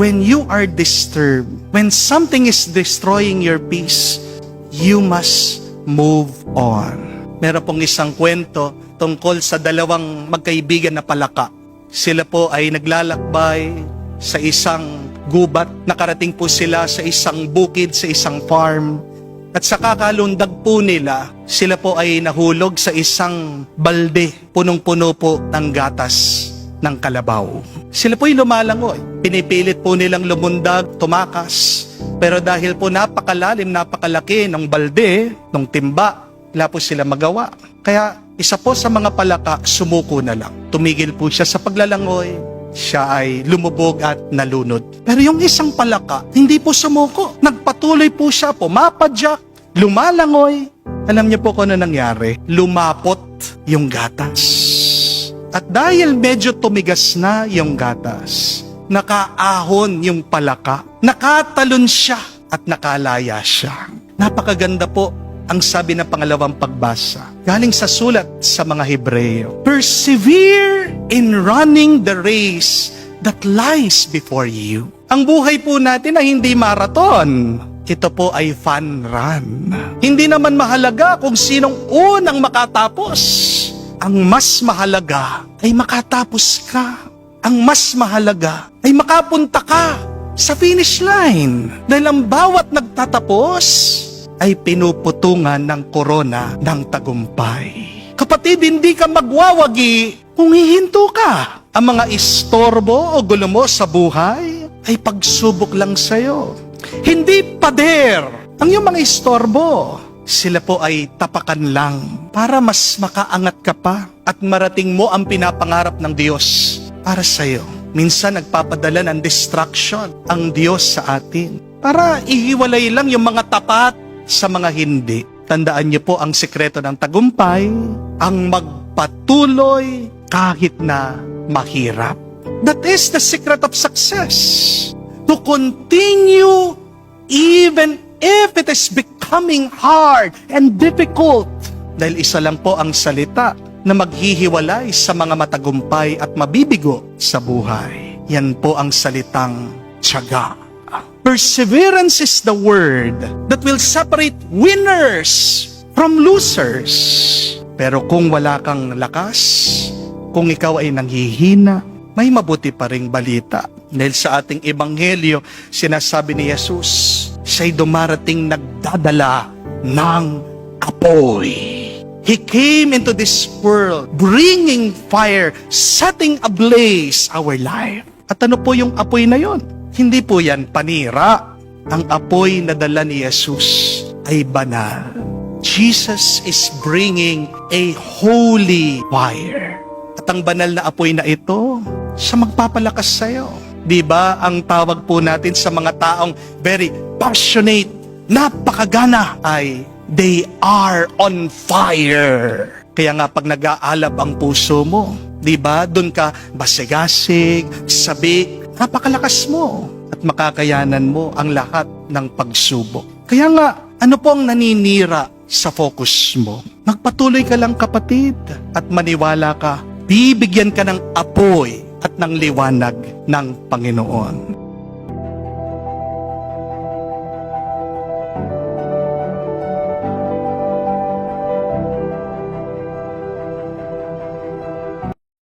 when you are disturbed, when something is destroying your peace, you must move on. Meron pong isang kwento tungkol sa dalawang magkaibigan na palaka. Sila po ay naglalakbay sa isang gubat. Nakarating po sila sa isang bukid, sa isang farm. At sa kakalundag po nila, sila po ay nahulog sa isang balde. Punong-puno po ng gatas ng kalabaw. Sila po'y lumalangoy. Pinipilit po nilang lumundag, tumakas. Pero dahil po napakalalim, napakalaki ng balde, ng timba, wala po sila magawa. Kaya isa po sa mga palaka, sumuko na lang. Tumigil po siya sa paglalangoy. Siya ay lumubog at nalunod. Pero yung isang palaka, hindi po sumuko. Nagpatuloy po siya, pumapadyak, lumalangoy. Alam niyo po kung ano nangyari? Lumapot yung gatas. At dahil medyo tumigas na yung gatas, nakaahon yung palaka, nakatalon siya at nakalaya siya. Napakaganda po ang sabi ng pangalawang pagbasa. Galing sa sulat sa mga Hebreo. Persevere in running the race that lies before you. Ang buhay po natin ay hindi marathon. Ito po ay fun run. Hindi naman mahalaga kung sinong unang makatapos. Ang mas mahalaga ay makatapos ka. Ang mas mahalaga ay makapunta ka sa finish line. Dahil ang bawat nagtatapos ay pinuputungan ng korona ng tagumpay. Kapatid, hindi ka magwawagi kung hihinto ka. Ang mga istorbo o gulo mo sa buhay ay pagsubok lang sa'yo. Hindi pader ang iyong mga istorbo. Sila po ay tapakan lang para mas makaangat ka pa at marating mo ang pinapangarap ng Diyos para sa'yo. Minsan nagpapadala ng distraction ang Diyos sa atin para ihiwalay lang yung mga tapat sa mga hindi. Tandaan niyo po ang sekreto ng tagumpay, ang magpatuloy kahit na mahirap. That is the secret of success. To continue even if it is becoming hard and difficult. Dahil isa lang po ang salita na maghihiwalay sa mga matagumpay at mabibigo sa buhay. Yan po ang salitang tiyaga. Perseverance is the word that will separate winners from losers. Pero kung wala kang lakas, kung ikaw ay nanghihina, may mabuti pa ring balita. Dahil sa ating ebanghelyo, sinasabi ni Jesus, siya'y dumarating nagdadala ng apoy. He came into this world, bringing fire, setting ablaze our life. At ano po yung apoy na yon? Hindi po yan panira. Ang apoy na dala ni Jesus ay banal. Jesus is bringing a holy fire. At ang banal na apoy na ito, siya magpapalakas sa'yo. Diba ang tawag po natin sa mga taong very passionate, napakagana ay they are on fire. Kaya nga pag nag-aalab ang puso mo, diba doon ka basigasig, sabi, napakalakas mo at makakayanan mo ang lahat ng pagsubok. Kaya nga, ano po ang naninira sa focus mo? Magpatuloy ka lang kapatid at maniwala ka, bibigyan ka ng apoy at ng liwanag ng Panginoon.